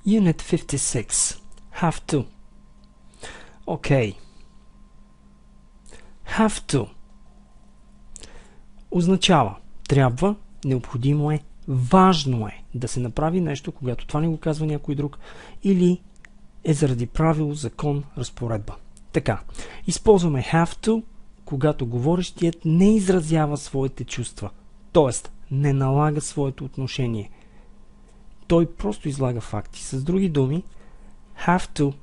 Unit 56. Have to. Okay. Have to означава трябва, необходимо е, важно е да се направи нещо, когато това не го казва някой друг, или е заради правило, закон, разпоредба. Така, използваме have to, когато говорещият не изразява своите чувства, т.е. не налага своето отношение. Той просто излага факти. С други думи, have to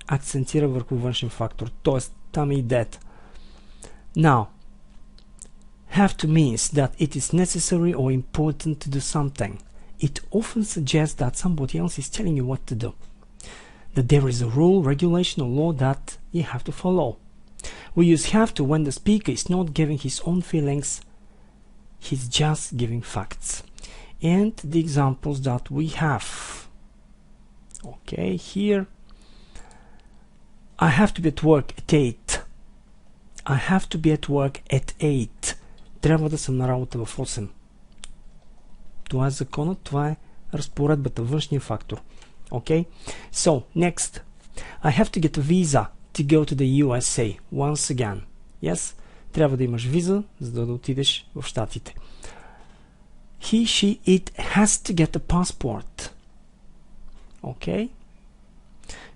акцентира върху външен фактор, т.е. там е идеята. Now, have to means that it is necessary or important to do something. It often suggests that somebody else is telling you what to do. That there is a rule, regulation or law that you have to follow. We use have to when the speaker is not giving his own feelings, he's just giving facts. And the examples that we have. Okay, here. I have to be at work at 8. I have to be at work at 8. Трябва да съм на работа в 8. Това е законът, това е разпоредбата, външния фактор. Okay? So, next. I have to get a visa to go to the USA once again. Yes? Трябва да имаш виза, за да отидеш в Щатите. He, she, it has to get a passport. Okay?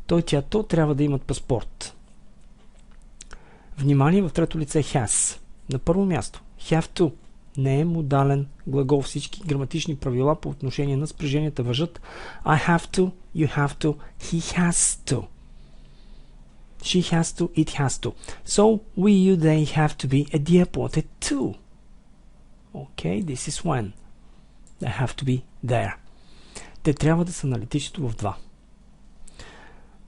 Той, тя, то трябва да имат паспорт. Внимание, в трето лице has. На първо място, have to не е модален глагол. Всички граматични правила по отношение на спреженията важат. I have to, you have to, he has to. She has to, it has to. So, we, you, they have to be at the airport at 2. Okay, this is when. They have to be there. Те трябва да са на летището в 2.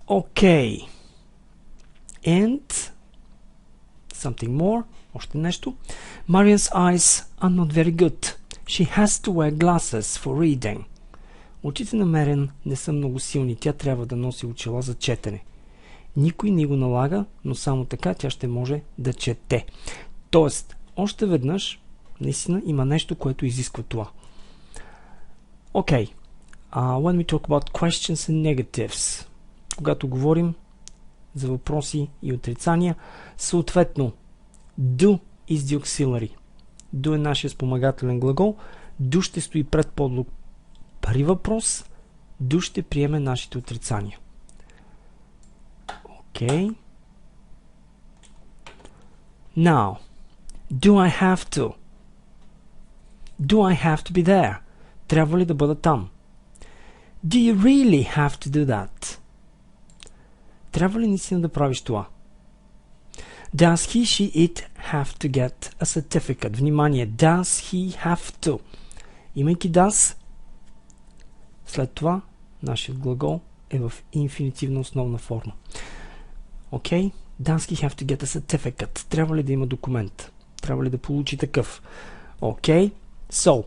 Okay. And something more. Още нещо. Marian's eyes are not very good. She has to wear glasses for reading. Очите на Мариан не са много силни. Тя трябва да носи очила за четене. Никой не го налага, но само така тя ще може да чете. Тоест, още веднъж, наистина има нещо, което изисква това. Okay. When we talk about questions and negatives, когато говорим за въпроси и отрицания, съответно, do is the auxiliary. Do е нашия спомагателен глагол. Do ще стои пред подлог при въпрос. Do ще приеме нашите отрицания. Okay. Now, do I have to? Do I have to be there? Трябва ли да бъда там? Do you really have to do that? Трябва ли наистина да правиш това? Does he, she, it have to get a certificate? Внимание, does he have to? Имайки does, след това нашият глагол е в инфинитивна основна форма. Okay? Does he have to get a certificate? Трябва ли да има документ? Трябва ли да получи такъв? Okay? So,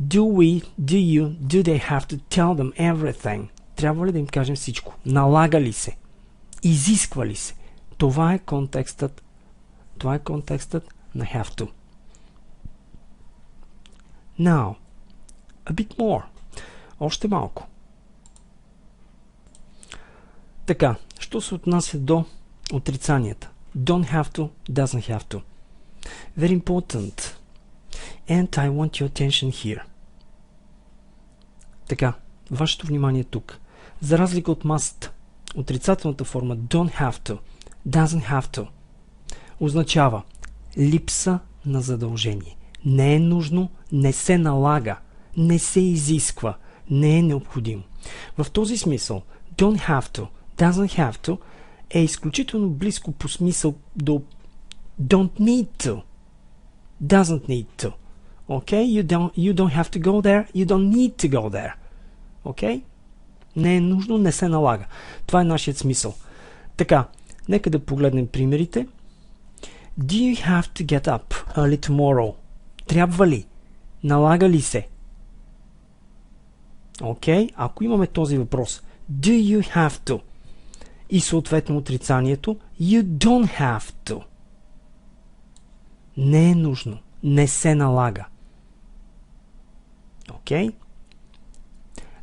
do we, do you, do they have to tell them everything? Трябва ли да им кажем всичко? Налага ли се? Изисква ли се? Това е контекстът. Това е контекстът на have to. Now, a bit more. Още малко. Така, що се отнася до отрицанията? Don't have to, doesn't have to. Very important. And I want your attention here. Така, вашето внимание тук. За разлика от must, отрицателната форма don't have to, doesn't have to означава липса на задължение. Не е нужно, не се налага, не се изисква, не е необходимо. В този смисъл don't have to, doesn't have to е изключително близко по смисъл до don't need to, doesn't need to. Okay? You don't have to go there, you don't need to go there. Okay? Не е нужно, не се налага. Това е нашият смисъл. Така, нека да погледнем примерите. Do you have to get up early tomorrow? Трябва ли? Налага ли се? Окей, ако имаме този въпрос, do you have to? И съответно отрицанието, you don't have to. Не е нужно, не се налага. Окей?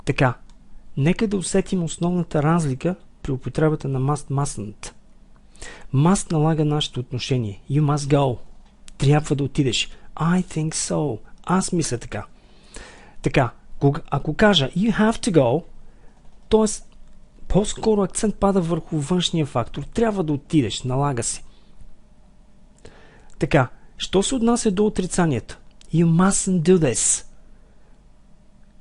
Така, Нека да усетим основната разлика при употребата на mustn't. Must налага нашето отношение. You must go. Трябва да отидеш. I think so. Аз мисля така. Така, ако кажа you have to go, т.е. по-скоро акцент пада върху външния фактор. Трябва да отидеш. Налага се. Така, що се отнася до отрицанието? You mustn't do this.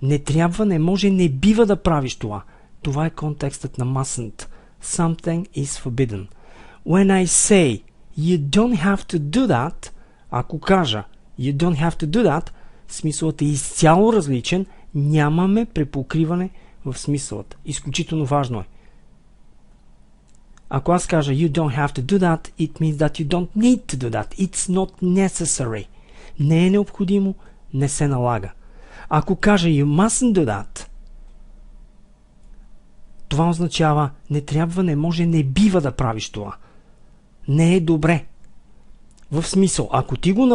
Не трябва, не може, не бива да правиш това. Това е контекстът на mustn't. Something is forbidden. When I say you don't have to do that, ако кажа you don't have to do that, смисълът е изцяло различен, нямаме препокриване в смисълът. Изключително важно е. Ако аз кажа you don't have to do that, it means that you don't need to do that. It's not necessary. Не е необходимо, не се налага. Ако кажа you mustn't do that, това означава не трябва, не може, не бива да правиш това. Не е добре. В смисъл, ако ти го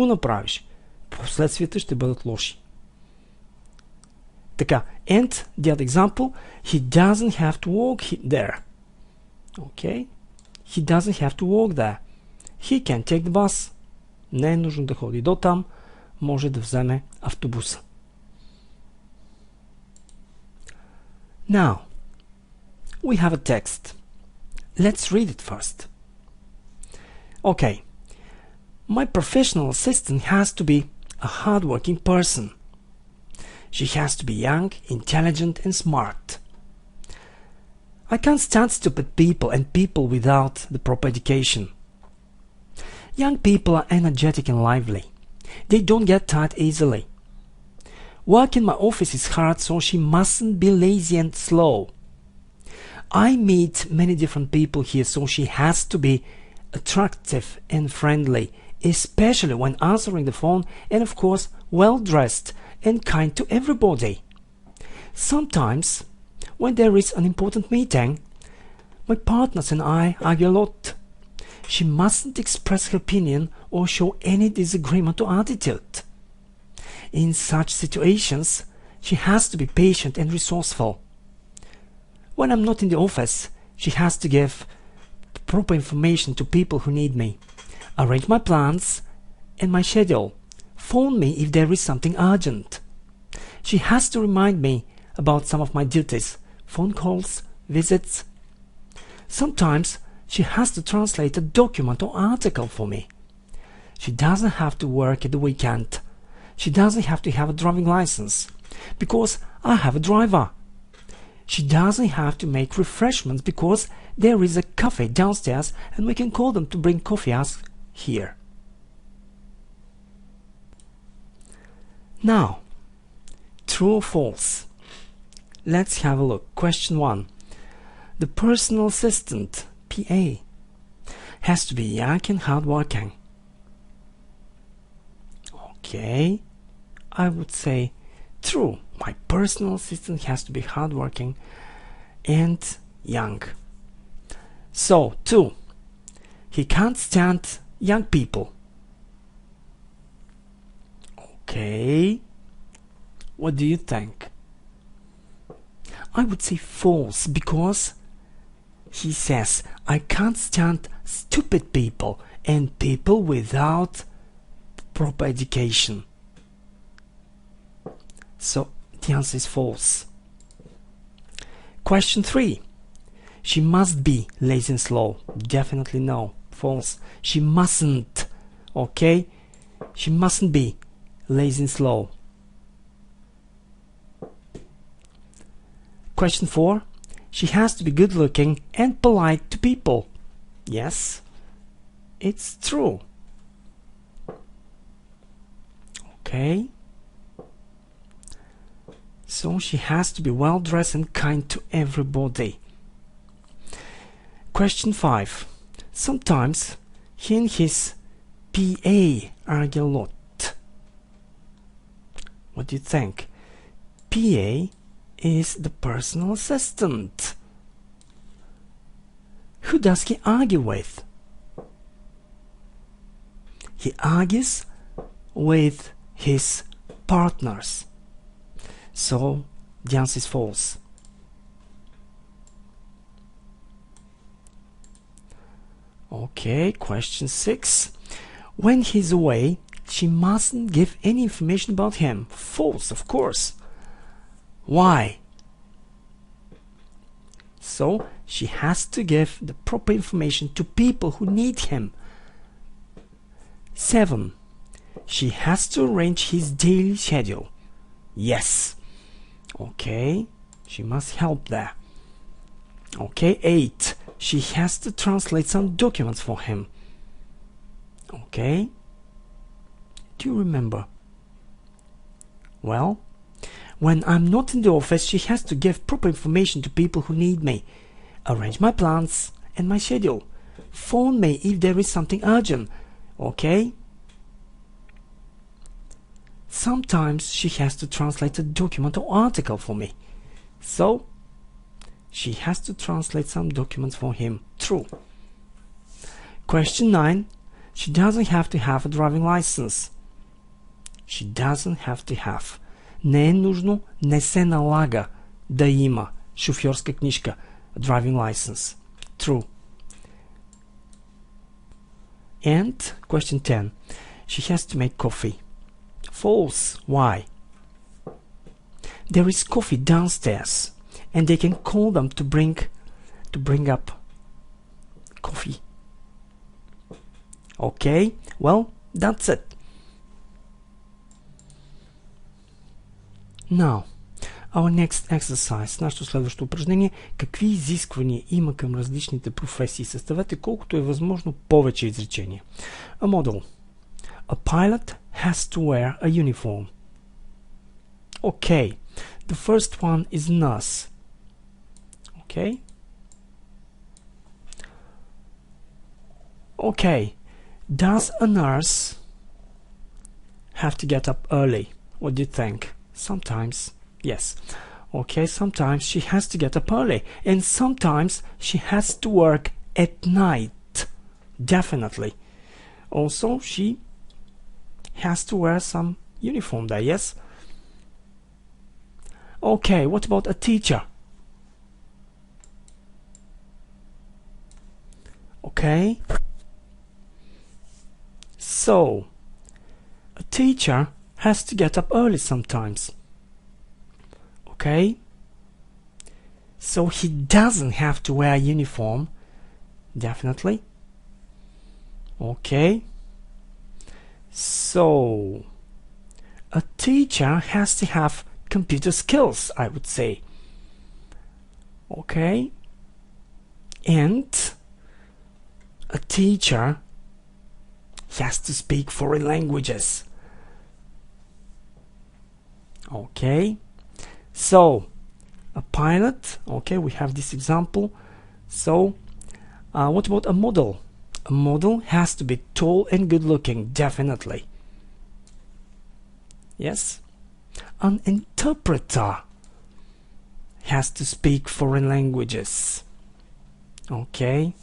направиш, последствията ще бъдат лоши. Така, and the other example, he doesn't have to walk there. Okay? He doesn't have to walk there. He can take the bus. Не е нужно да ходи до там, може да вземе автобуса. Now, we have a text. Let's read it first. Okay. My professional assistant has to be a hardworking person. She has to be young, intelligent and smart. I can't stand stupid people and people without the proper education. Young people are energetic and lively. They don't get tired easily. Work in my office is hard, so she mustn't be lazy and slow. I meet many different people here, so she has to be attractive and friendly, especially when answering the phone, and of course well-dressed and kind to everybody. Sometimes, when there is an important meeting, my partners and I argue a lot. She mustn't express her opinion or show any disagreement or attitude. In such situations, she has to be patient and resourceful. When I'm not in the office, she has to give proper information to people who need me, arrange my plans and my schedule, phone me if there is something urgent. She has to remind me about some of my duties, phone calls, visits. Sometimes she has to translate a document or article for me. She doesn't have to work at the weekend. She doesn't have to have a driving license, because I have a driver. She doesn't have to make refreshments, because there is a cafe downstairs and we can call them to bring coffee us here. Now, true or false? Let's have a look. Question 1. The personal assistant, PA, has to be young and hardworking. Okay, I would say true. My personal assistant has to be hardworking and young. So, 2. He can't stand young people. Okay, what do you think? I would say false, because he says I can't stand stupid people and people without proper education. So the answer is false. Question 3. She must be lazy and slow. Definitely no. False. She mustn't. Okay? She mustn't be lazy and slow. Question 4. She has to be good looking and polite to people. Yes, it's true. Okay. So she has to be well dressed and kind to everybody. Question 5. Sometimes he and his PA argue a lot. What do you think? PA is the personal assistant. Who does he argue with? He argues with his partners. So The answer is false. Okay, question 6. When he's away, she mustn't give any information about him. False, of course. Why? So, she has to give the proper information to people who need him. 7. She has to arrange his daily schedule. Yes. Okay, she must help there. Okay, 8. She has to translate some documents for him. Okay. Do you remember? Well, when I'm not in the office, she has to give proper information to people who need me. Arrange my plans and my schedule. Phone me if there is something urgent. Okay? Sometimes she has to translate a document or article for me. So, she has to translate some documents for him. True. Question 9. She doesn't have to have a driving license. She doesn't have to have. Не е нужно, не се налага да има шофьорска книжка. Driving license. True. And question 10. She has to make coffee. False. Why? There is coffee downstairs, and they can call them to bring up coffee. Okay, well, that's it. Now, our next exercise, нашето следващо упражнение, какви изисквания има към различните професии. Съставете колкото е възможно повече изречения. A model. A pilot has to wear a uniform. Okay, the first one is nurse. Okay. Okay, does a nurse have to get up early? What do you think? Sometimes, yes. Okay, sometimes she has to get up early, and sometimes she has to work at night. Definitely. Also, she has to wear some uniform there, yes? Okay, what about a teacher? Okay. So, a teacher has to get up early sometimes. Okay? So he doesn't have to wear a uniform. Definitely. Okay. So, a teacher has to have computer skills, I would say. Okay? And a teacher has to speak foreign languages. Okay, so a pilot. Okay, we have this example. So what about a model? A model has to be tall and good looking, definitely. Yes. An interpreter has to speak foreign languages. Okay.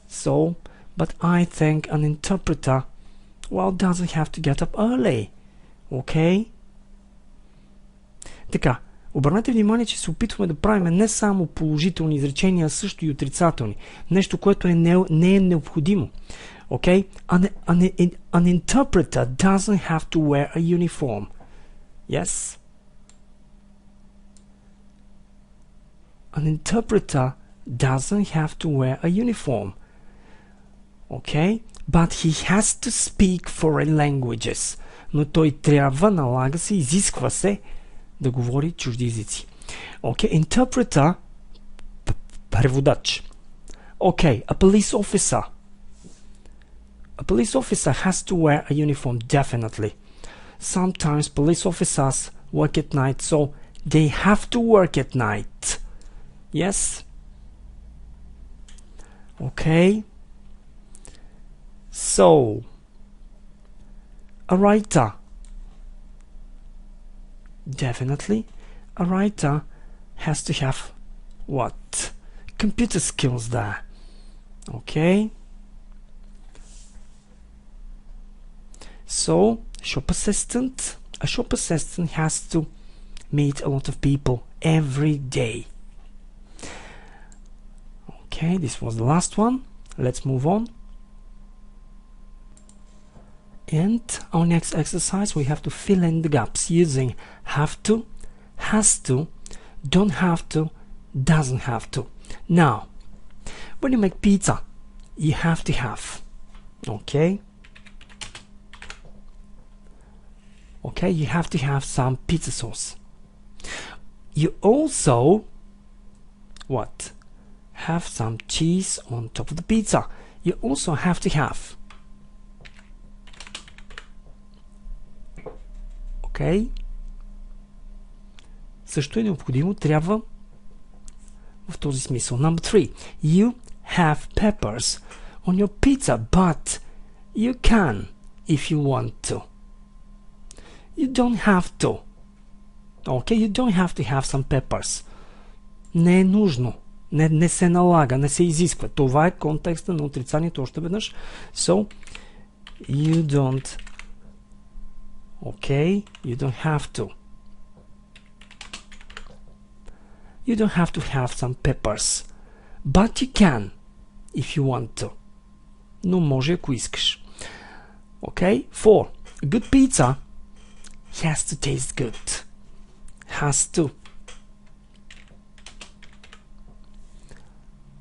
So, but I think an interpreter, well, doesn't have to get up early. Okay? Така, обърнете внимание, че се опитваме да правим не само положителни изречения, а също и отрицателни. Нещо, което не е необходимо. Okay? An interpreter doesn't have to wear a uniform. Yes? An interpreter doesn't have to wear a uniform. Okay? But he has to speak foreign languages. Но той трябва, налага се, изисква се да говори чужди езици. Okay, interpreter, преводач. Okay, a police officer. A police officer has to wear a uniform, definitely. Sometimes police officers work at night, so they have to work at night. Yes? Okay. So, a writer. Definitely, a writer has to have what? Computer skills there. Okay. So, shop assistant, A shop assistant has to meet a lot of people every day. Okay, this was the last one. Let's move on. And our next exercise, we have to fill in the gaps using have to, has to, don't have to, doesn't have to. Now, when you make pizza, you have to have. Okay? Okay, you have to have some pizza sauce. You also, what? Have some cheese on top of the pizza. You also have to have. Okay? Също е необходимо, трябва в този смисъл. Number 3. You have peppers on your pizza, but you can if you want to. You don't have to. Okay, you don't have to have some peppers. Не е нужно. Не се налага, не се изисква. Това е контекста на отрицанието още веднъж. So, you don't. Okay, you don't have to. You don't have to have some peppers. But you can if you want to. Но може, ако искаш. Okay, 4. A good pizza has to taste good. Has to.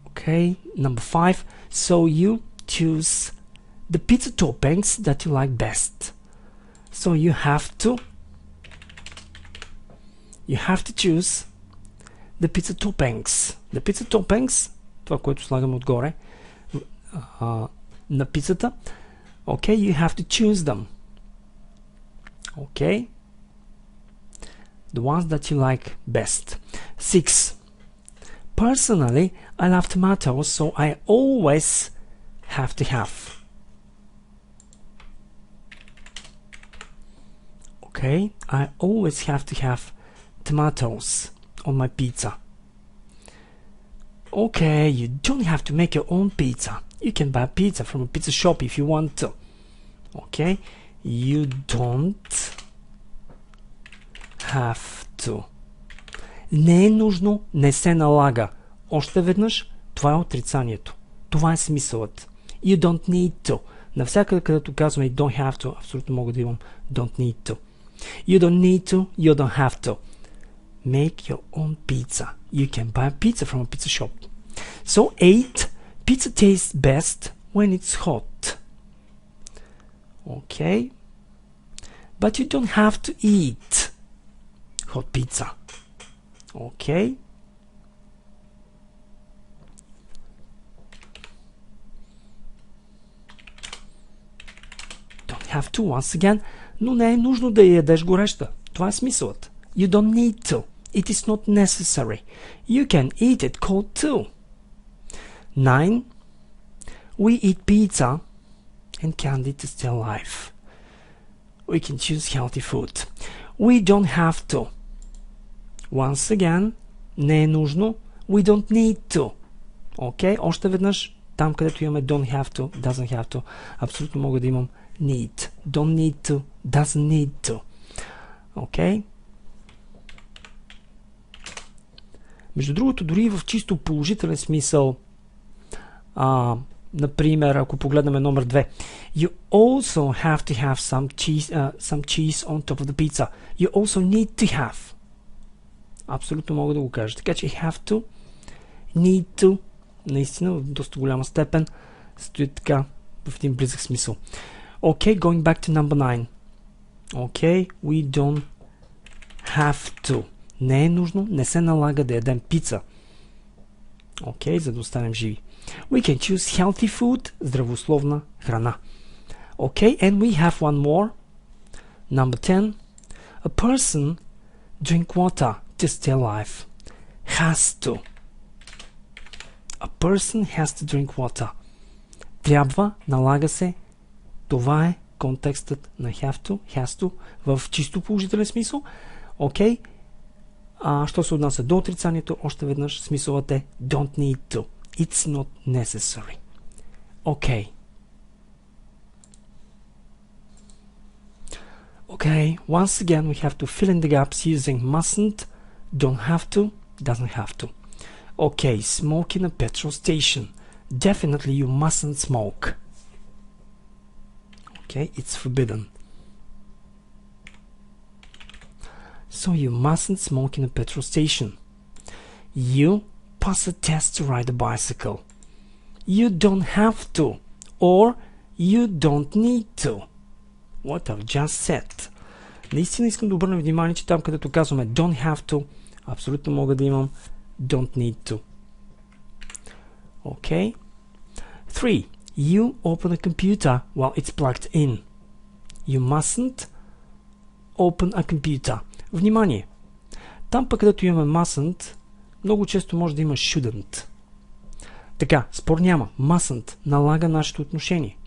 Okay, number 5. So you choose the pizza toppings that you like best. So you have to choose the pizza toppings. The pizza toppings, това, което слагам отгоре на пицата. Okay, you have to choose them. Okay, the ones that you like best. 6. Personally, I love tomatoes, so I always have to have. Okay, I always have to have tomatoes on my pizza. Okay, you don't have to make your own pizza. You can buy pizza from a pizza shop if you want to. Okay, you don't have to. Не е нужно, не се налага. Още веднъж, това е отрицанието. Това е смисълът. You don't need to. Навсякъде, където казваме you don't have to, абсолютно мога да имам don't need to. You don't need to, you don't have to. Make your own pizza. You can buy pizza from a pizza shop. So 8. Pizza tastes best when it's hot. Okay. But you don't have to eat hot pizza. Okay. Don't have to once again. Но не е нужно да я ядеш гореща. Това е смисълът. You don't need to. It is not necessary. You can eat it cold too. 9. We eat pizza and candy to stay alive. We can choose healthy food. We don't have to. Once again, не е нужно. We don't need to. Okay? Още веднъж, там където имаме don't have to, doesn't have to, абсолютно мога да имам need. Don't need to, doesn't need to. Okay? Между другото, дори в чисто положителен смисъл, например, ако погледнем номер 2, you also have to have some cheese on top of the pizza. You also need to have. Абсолютно мога да го кажа. Така че have to, need to, наистина в доста голяма степен стоят така в един близък смисъл. Okay, going back to number 9. Okay, we don't have to. Не е нужно, не се налага да ядем пица. Okay, за да останем живи. We can choose healthy food, здравословна храна. Okay, and we have one more. Number 10. A person drink water to stay alive. Has to. A person has to drink water. Трябва, налага се. Това е контекстът на have to в чисто положителен смисъл. Окей. Що се отнася до отрицанието, още веднъж смисълът е don't need to. It's not necessary. Окей. Okay, once again we have to fill in the gaps using mustn't, don't have to, doesn't have to. Okay, smoke in a petrol station. Definitely you mustn't smoke. Okay, it's forbidden. So you mustn't smoke in a petrol station. You pass a test to ride a bicycle. You don't have to, or you don't need to. What I've just said. Наистина искам да обърна внимание, че там където казваме don't have to, абсолютно мога да имам don't need to. Okay. 3. You open a computer while it's plugged in. You mustn't open a computer. Внимание! Там пък където имаме mustn't, много често може да има shouldn't. Така, спор няма. Mustn't налага нашето отношение.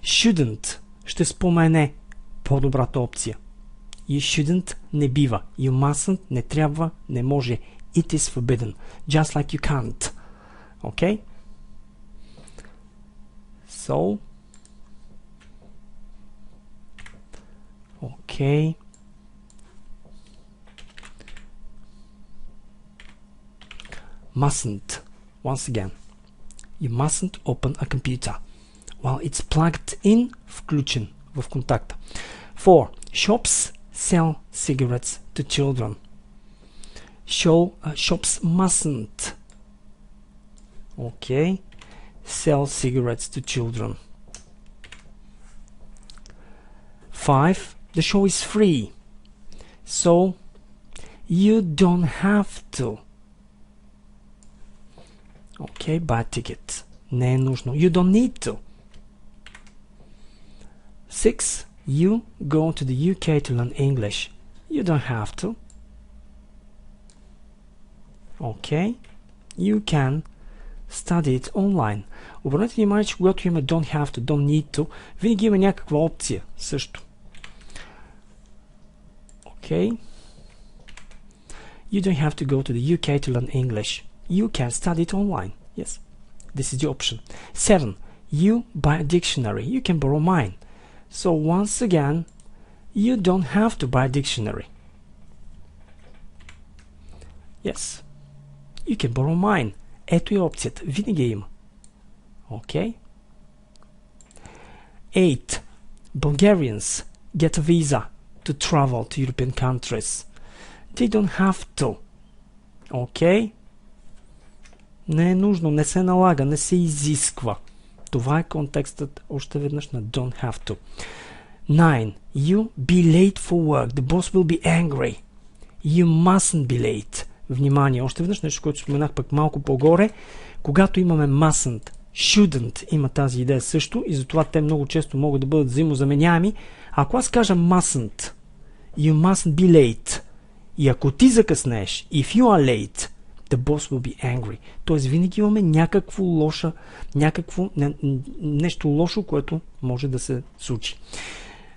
Shouldn't ще спомене по-добрата опция. You shouldn't не бива. You mustn't не трябва, не може. It is forbidden. Just like you can't. Okay? So. Okay. Mustn't. Once again. You mustn't open a computer while it's plugged in, включен в контакта. 4. Shops sell cigarettes to children. Shops mustn't. Okay. Sell cigarettes to children. 5. The show is free. So you don't have to. Okay, buy a ticket. Не е нужно. You don't need to. 6. You go to the UK to learn English. You don't have to. Okay. You can study it online. Обърнете внимание, че когато имаме don't have to, don't need to, винаги има някаква опция също. Okay. You don't have to go to the UK to learn English. You can study it online. Yes. This is the option. 7. You buy a dictionary. You can borrow mine. So once again, you don't have to buy a dictionary. Yes. You can borrow mine. Ето е опцията. Винаги има. Okay. 8. Bulgarians get a visa to travel to European countries. They don't have to. Okay. Не е нужно, не се налага, не се изисква. Това е контекстът още веднъж на don't have to. 9. You be late for work. The boss will be angry. You mustn't be late. Внимание, още веднъж нещо, което споменах пък малко по-горе. Когато имаме mustn't, shouldn't има тази идея също и затова те много често могат да бъдат взаимозаменяеми. Ако аз кажа mustn't, you mustn't be late. И ако ти закъснееш, if you are late, the boss will be angry. Тоест винаги имаме нещо лошо, което може да се случи.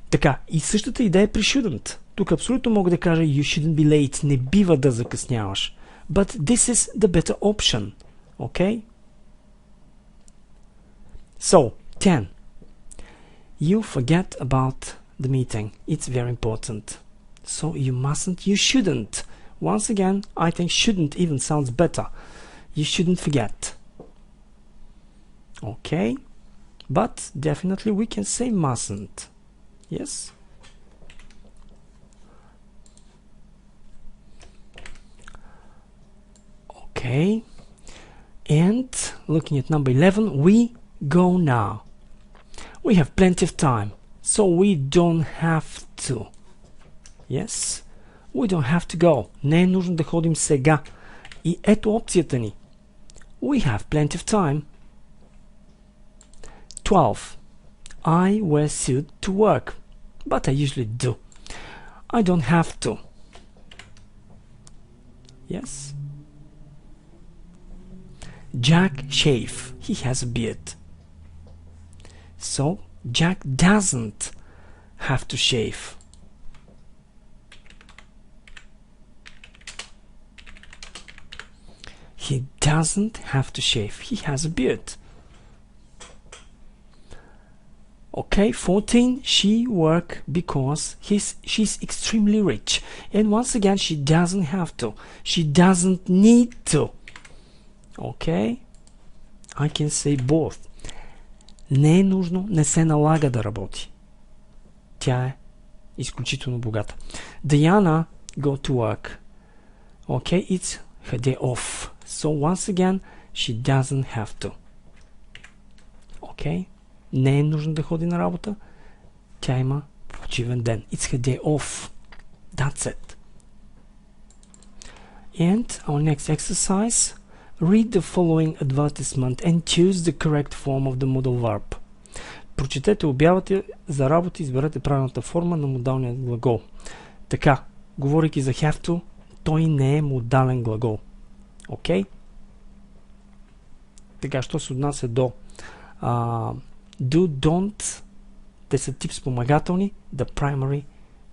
Така, и същата идея при shouldn't. Тук абсолютно мога да кажа you shouldn't be late. Не бива да закъсняваш. But this is the better option. Okay? So, 10. You forget about the meeting. It's very important. So you mustn't, you shouldn't. Once again, I think shouldn't even sounds better. You shouldn't forget. Okay? But definitely we can say mustn't. Yes? Okay. And looking at number 11, we go now. We have plenty of time, so we don't have to. Yes? We don't have to go. Не е нужно да ходим сега. И ето опцията ни. We have plenty of time. 12. I wear suit to work, but I usually do. I don't have to. Yes? Jack shave. He has a beard. So, Jack doesn't have to shave. He doesn't have to shave. He has a beard. Okay, 14. She work because she's extremely rich. And once again, she doesn't have to. She doesn't need to. Okay? I can say both. Не е нужно, не се налага да работи. Тя е изключително богата. Diana go to work. Okay, it's her day off. So once again, she doesn't have to. Okay? Не е нужно да ходи на работа. Тя има почивен ден. It's her day off. That's it. And our next exercise. Read the following advertisement and choose the correct form of the modal verb. Прочетете обявата за работа и изберете правилната форма на модалния глагол. Така, говорейки за have to, той не е модален глагол. Окей? Така, що се отнася до do, don't, те са тип спомагателни, the primary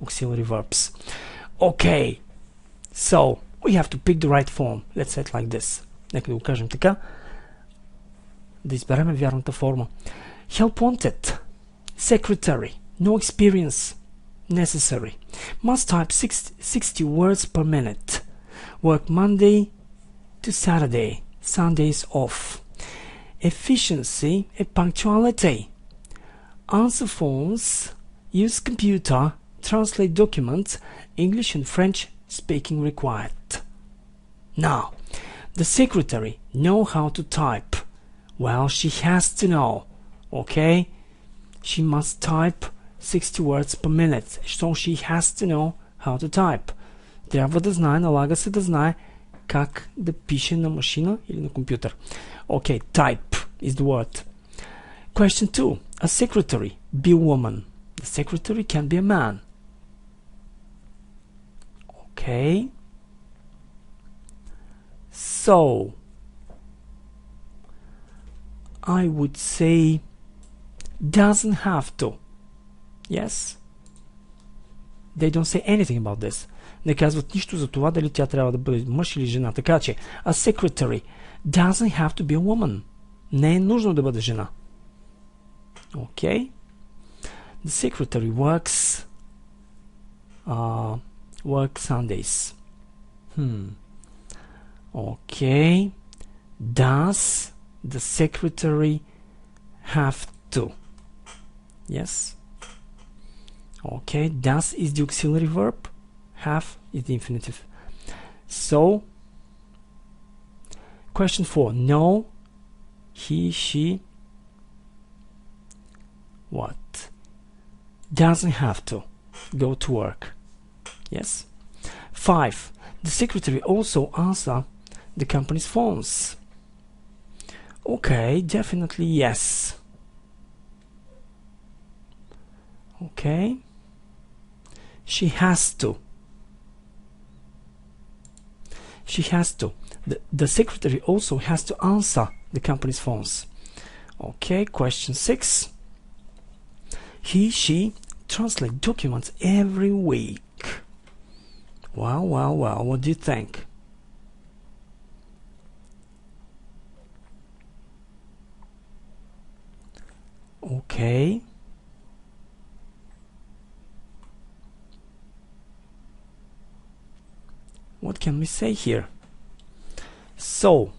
auxiliary verbs. Okay, so we have to pick the right form. Let's say it like this. Нека да го кажем така. Да изберем вярната форма. Help wanted. Secretary. No experience necessary. Must type 60 words per minute. Work Monday to Saturday. Sundays off. Efficiency and punctuality. Answer phones. Use computer. Translate documents. English and French speaking required. Now, the secretary know how to type. Well, she has to know. Okay? She must type 60 words per minute. So she has to know how to type. Трябва да знае, налага се да знае как да пише на машина или на компютър. Okay, type is the word. Question 2. A secretary, be a woman. The secretary can be a man. Okay. So, I would say doesn't have to. Yes? They don't say anything about this. Не казват нищо за това дали тя трябва да бъде мъж или жена. Така че, a secretary doesn't have to be a woman. Не е нужно да бъде жена. Okay? The secretary works Sundays. Okay. Does the secretary have to? Yes. Okay. Does is the auxiliary verb. Have is the infinitive. So, question 4. No. He, she. What? Doesn't have to go to work. Yes. 5. The secretary also answer the company's phones. Okay, definitely yes. Okay. She has to. She has to. The secretary also has to answer the company's phones. Okay, question 6. He, she translate documents every week. Wow, wow, wow. What do you think? Okay. What can we say here? So,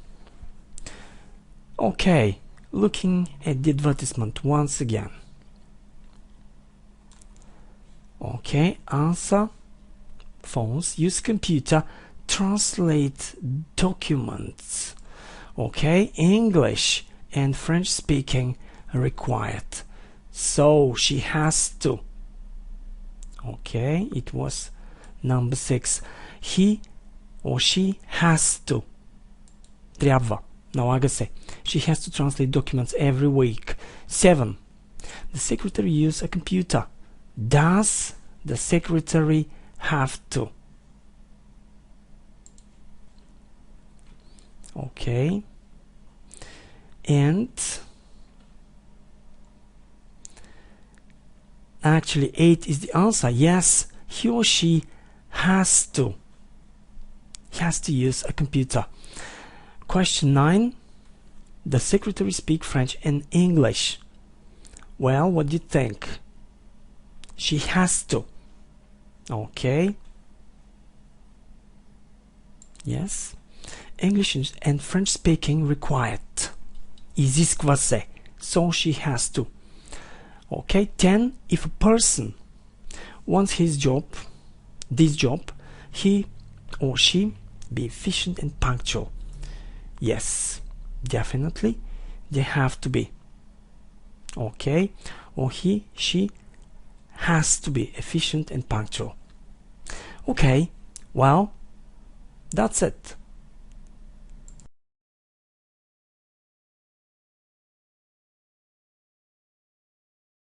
okay, looking at the advertisement once again. Okay, answer phones, use computer, translate documents. Okay, English and French speaking required. So she has to. Okay, it was number 6. He or she has to. Трябва. Налага се. She has to translate documents every week. 7. The secretary use a computer. Does the secretary have to? Okay. And actually 8 is the answer. Yes, he or she has to. He has to use a computer. Question 9. The secretary speak French and English. Well, what do you think? She has to. Okay. Yes. English and French speaking required. Изисква се. So she has to. Okay. 10. If a person wants this job, he or she be efficient and punctual. Yes. Definitely. They have to be. Okay. Or she has to be efficient and punctual. Okay. Well, that's it.